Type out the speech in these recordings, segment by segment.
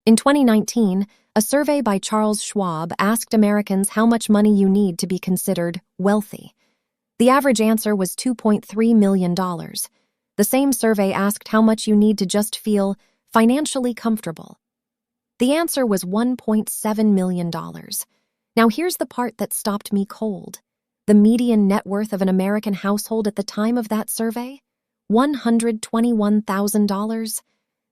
In 2019, a survey by Charles Schwab asked Americans how much money you need to be considered wealthy. The average answer was $2.3 million. The same survey asked how much you need to just feel financially comfortable. The answer was $1.7 million. Now here's the part that stopped me cold. The median net worth of an American household at the time of that survey? $121,000.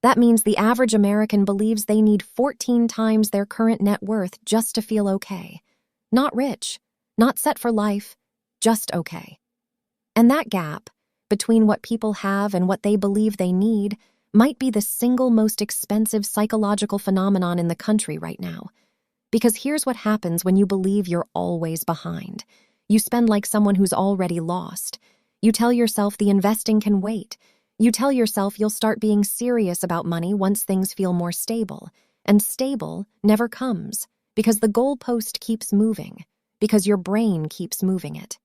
That means the average American believes they need 14 times their current net worth just to feel okay. Not rich, not set for life, just okay. And that gap between what people have and what they believe they need might be the single most expensive psychological phenomenon in the country right now. Because here's what happens when you believe you're always behind. You spend like someone who's already lost. You tell yourself the investing can wait. You tell yourself you'll start being serious about money once things feel more stable. And stable never comes, because the goalpost keeps moving, because your brain keeps moving it.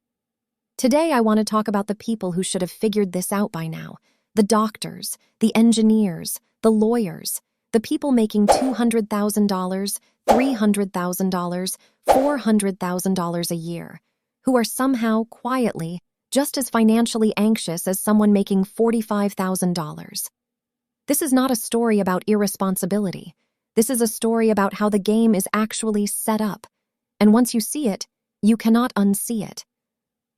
Today, I want to talk about the people who should have figured this out by now. The doctors, the engineers, the lawyers, the people making $200,000, $300,000, $400,000 a year, who are somehow, quietly, just as financially anxious as someone making $45,000. This is not a story about irresponsibility. This is a story about how the game is actually set up. And once you see it, you cannot unsee it.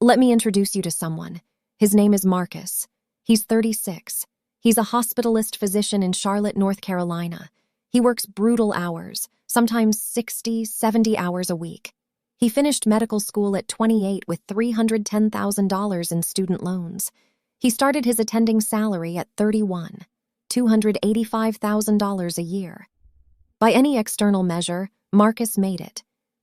Let me introduce you to someone. His name is Marcus. He's 36. He's a hospitalist physician in Charlotte, North Carolina. He works brutal hours, sometimes 60, 70 hours a week. He finished medical school at 28 with $310,000 in student loans. He started his attending salary at 31, $285,000 a year. By any external measure, Marcus made it.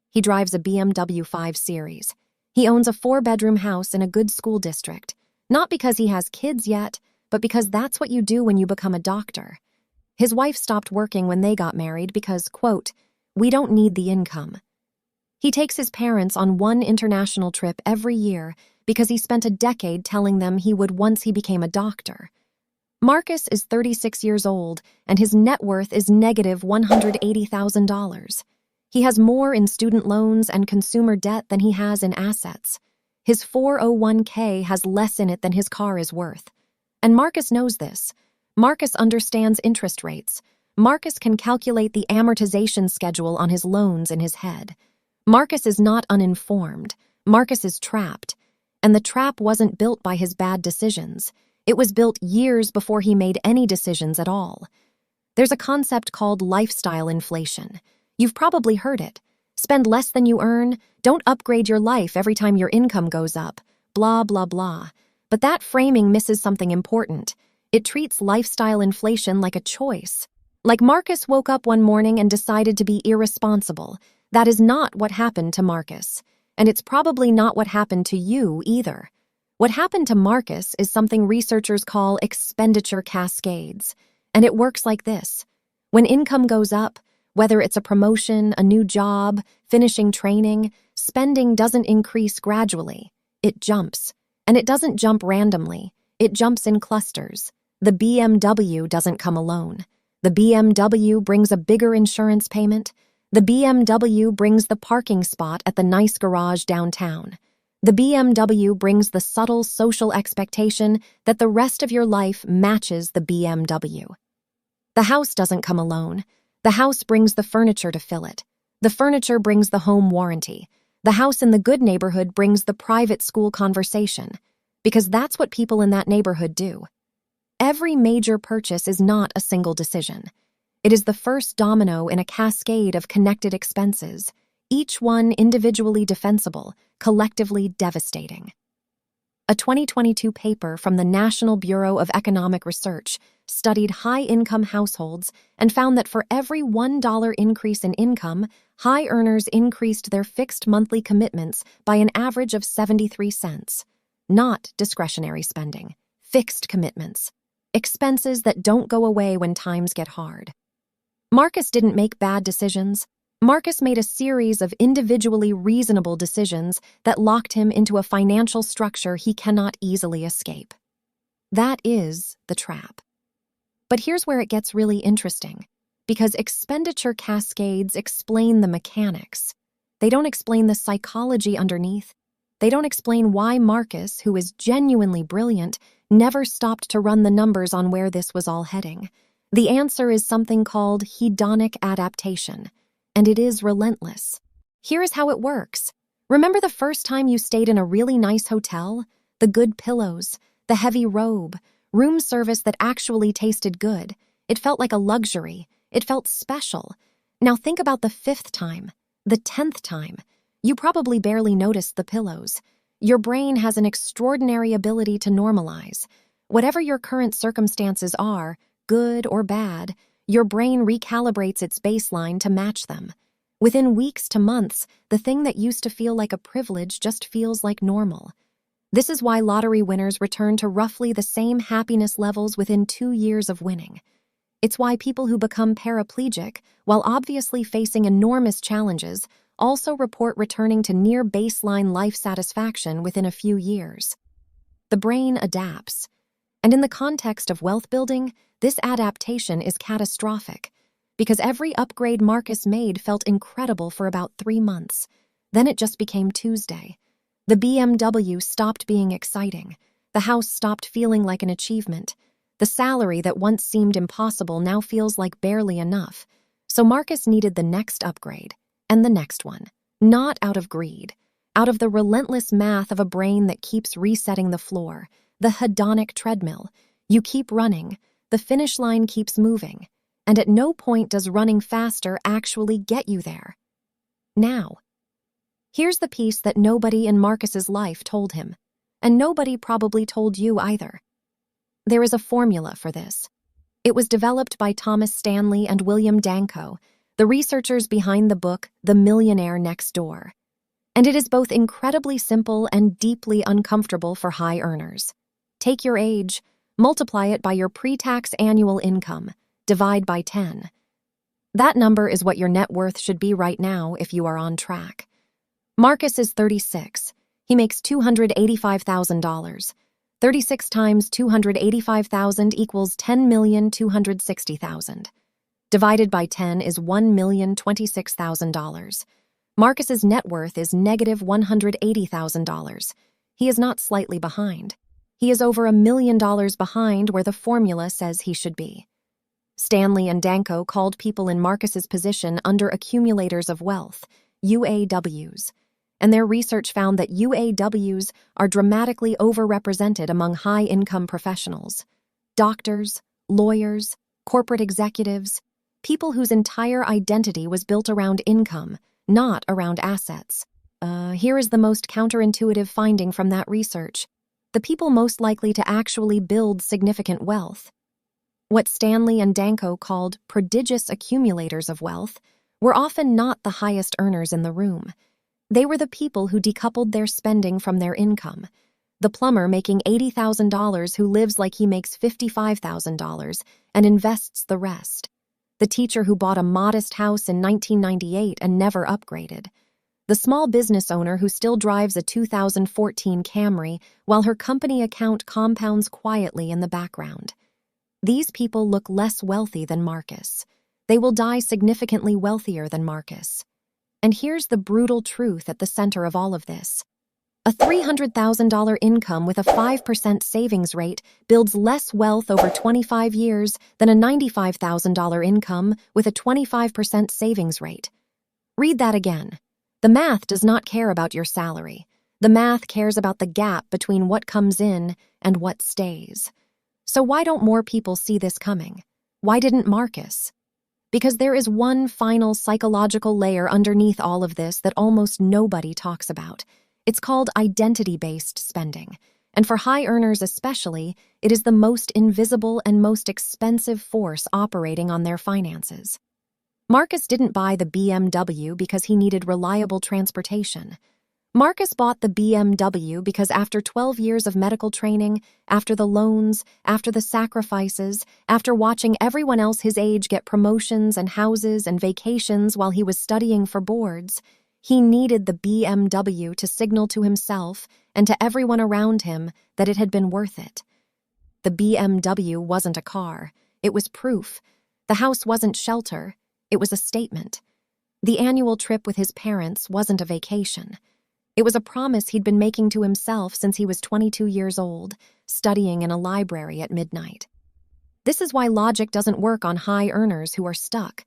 He drives a BMW 5 Series. He owns a 4-bedroom house in a good school district, not because he has kids yet, but because that's what you do when you become a doctor. His wife stopped working when they got married because, quote, "We don't need the income." He takes his parents on one international trip every year because he spent a decade telling them he would once he became a doctor. Marcus is 36 years old, and his net worth is negative $180,000. He has more in student loans and consumer debt than he has in assets. His 401k has less in it than his car is worth. And Marcus knows this. Marcus understands interest rates. Marcus can calculate the amortization schedule on his loans in his head. Marcus is not uninformed. Marcus is trapped. And the trap wasn't built by his bad decisions. It was built years before he made any decisions at all. There's a concept called lifestyle inflation. You've probably heard it. Spend less than you earn. Don't upgrade your life every time your income goes up. Blah, blah, blah. But that framing misses something important. It treats lifestyle inflation like a choice. Like Marcus woke up one morning and decided to be irresponsible. That is not what happened to Marcus. And it's probably not what happened to you either. What happened to Marcus is something researchers call expenditure cascades. And it works like this. When income goes up, whether it's a promotion, a new job, finishing training, spending doesn't increase gradually. It jumps. And it doesn't jump randomly. It jumps in clusters. The BMW doesn't come alone. The BMW brings a bigger insurance payment. The BMW brings the parking spot at the nice garage downtown. The BMW brings the subtle social expectation that the rest of your life matches the BMW. The house doesn't come alone. The house brings the furniture to fill it. The furniture brings the home warranty. The house in the good neighborhood brings the private school conversation. Because that's what people in that neighborhood do. Every major purchase is not a single decision. It is the first domino in a cascade of connected expenses, each one individually defensible, collectively devastating. A 2022 paper from the National Bureau of Economic Research studied high-income households and found that for every $1 increase in income, high earners increased their fixed monthly commitments by an average of 73 cents. Not discretionary spending, fixed commitments, expenses that don't go away when times get hard. Marcus didn't make bad decisions. Marcus made a series of individually reasonable decisions that locked him into a financial structure he cannot easily escape. That is the trap. But here's where it gets really interesting. Because expenditure cascades explain the mechanics. They don't explain the psychology underneath. They don't explain why Marcus, who is genuinely brilliant, never stopped to run the numbers on where this was all heading. The answer is something called hedonic adaptation, and it is relentless. Here is how it works. Remember the first time you stayed in a really nice hotel? The good pillows, the heavy robe, room service that actually tasted good. It felt like a luxury. It felt special. Now think about the 5th time, the 10th time. You probably barely noticed the pillows. Your brain has an extraordinary ability to normalize. Whatever your current circumstances are, good or bad, your brain recalibrates its baseline to match them. Within weeks to months, the thing that used to feel like a privilege just feels like normal. This is why lottery winners return to roughly the same happiness levels within 2 years of winning. It's why people who become paraplegic, while obviously facing enormous challenges, also report returning to near baseline life satisfaction within a few years. The brain adapts. And in the context of wealth building, this adaptation is catastrophic, because every upgrade Marcus made felt incredible for about 3 months. Then it just became Tuesday. The BMW stopped being exciting. The house stopped feeling like an achievement. The salary that once seemed impossible now feels like barely enough. So Marcus needed the next upgrade, and the next one. Not out of greed, out of the relentless math of a brain that keeps resetting the floor, the hedonic treadmill. You keep running, the finish line keeps moving, and at no point does running faster actually get you there. Now, here's the piece that nobody in Marcus's life told him, and nobody probably told you either. There is a formula for this. It was developed by Thomas Stanley and William Danko, the researchers behind the book The Millionaire Next Door. And it is both incredibly simple and deeply uncomfortable for high earners. Take your age, multiply it by your pre-tax annual income, divide by 10. That number is what your net worth should be right now if you are on track. Marcus is 36. He makes $285,000. 36 times 285,000 equals 10,260,000. Divided by 10 is $1,026,000. Marcus's net worth is negative $180,000. He is not slightly behind. He is over $1 million behind where the formula says he should be. Stanley and Danko called people in Marcus's position under accumulators of wealth, UAWs, and their research found that UAWs are dramatically overrepresented among high-income professionals. Doctors, lawyers, corporate executives, people whose entire identity was built around income, not around assets. Here is the most counterintuitive finding from that research. The people most likely to actually build significant wealth. What Stanley and Danko called prodigious accumulators of wealth were often not the highest earners in the room. They were the people who decoupled their spending from their income. The plumber making $80,000 who lives like he makes $55,000 and invests the rest. The teacher who bought a modest house in 1998 and never upgraded. The small business owner who still drives a 2014 Camry while her company account compounds quietly in the background. These people look less wealthy than Marcus. They will die significantly wealthier than Marcus. And here's the brutal truth at the center of all of this. A $300,000 income with a 5% savings rate builds less wealth over 25 years than a $95,000 income with a 25% savings rate. Read that again. The math does not care about your salary. The math cares about the gap between what comes in and what stays. So why don't more people see this coming? Why didn't Marcus? Because there is one final psychological layer underneath all of this that almost nobody talks about. It's called identity-based spending, and for high earners especially, it is the most invisible and most expensive force operating on their finances. Marcus didn't buy the BMW because he needed reliable transportation. Marcus bought the BMW because after 12 years of medical training, after the loans, after the sacrifices, after watching everyone else his age get promotions and houses and vacations while he was studying for boards, he needed the BMW to signal to himself and to everyone around him that it had been worth it. The BMW wasn't a car. It was proof. The house wasn't shelter, it was a statement. The annual trip with his parents wasn't a vacation. It was a promise he'd been making to himself since he was 22 years old, studying in a library at midnight. This is why logic doesn't work on high earners who are stuck.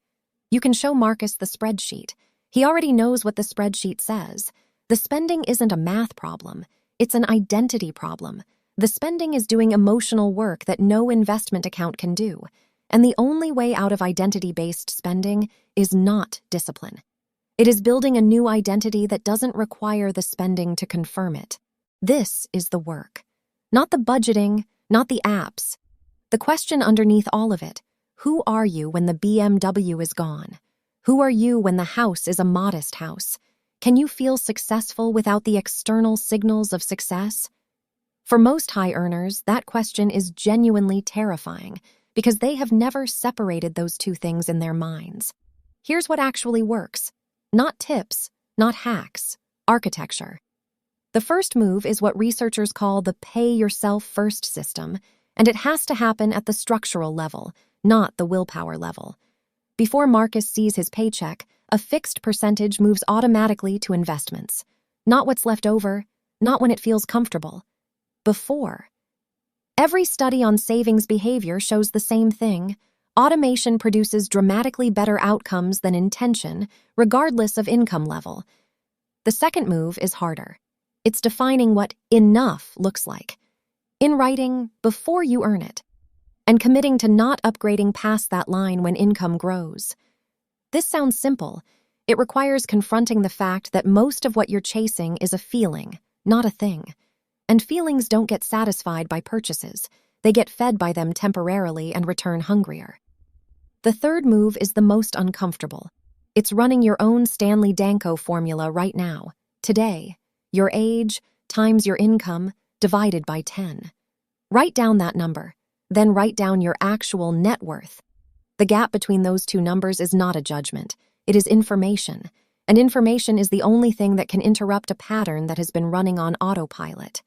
You can show Marcus the spreadsheet. He already knows what the spreadsheet says. The spending isn't a math problem. It's an identity problem. The spending is doing emotional work that no investment account can do. And the only way out of identity-based spending is not discipline. It is building a new identity that doesn't require the spending to confirm it. This is the work. Not the budgeting, not the apps. The question underneath all of it: who are you when the BMW is gone? Who are you when the house is a modest house? Can you feel successful without the external signals of success? For most high earners, that question is genuinely terrifying because they have never separated those two things in their minds. Here's what actually works. Not tips, not hacks, architecture. The first move is what researchers call the pay yourself first system, and it has to happen at the structural level, not the willpower level. Before Marcus sees his paycheck, a fixed percentage moves automatically to investments. Not what's left over, not when it feels comfortable. Before. Every study on savings behavior shows the same thing. Automation produces dramatically better outcomes than intention, regardless of income level. The second move is harder. It's defining what enough looks like. In writing, before you earn it, and committing to not upgrading past that line when income grows. This sounds simple. It requires confronting the fact that most of what you're chasing is a feeling, not a thing. And feelings don't get satisfied by purchases. They get fed by them temporarily and return hungrier. The third move is the most uncomfortable. It's running your own Stanley Danko formula right now, today. Your age times your income divided by 10. Write down that number, then write down your actual net worth. The gap between those two numbers is not a judgment. It is information, and information is the only thing that can interrupt a pattern that has been running on autopilot.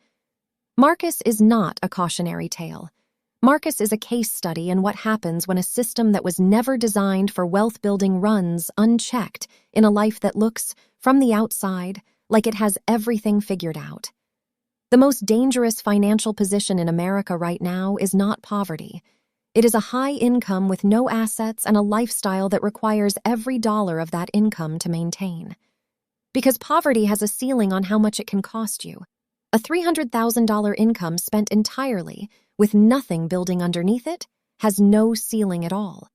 Marcus is not a cautionary tale. Marcus is a case study in what happens when a system that was never designed for wealth building runs unchecked in a life that looks, from the outside, like it has everything figured out. The most dangerous financial position in America right now is not poverty. It is a high income with no assets and a lifestyle that requires every dollar of that income to maintain. Because poverty has a ceiling on how much it can cost you. A $300,000 income spent entirely, with nothing building underneath it, has no ceiling at all.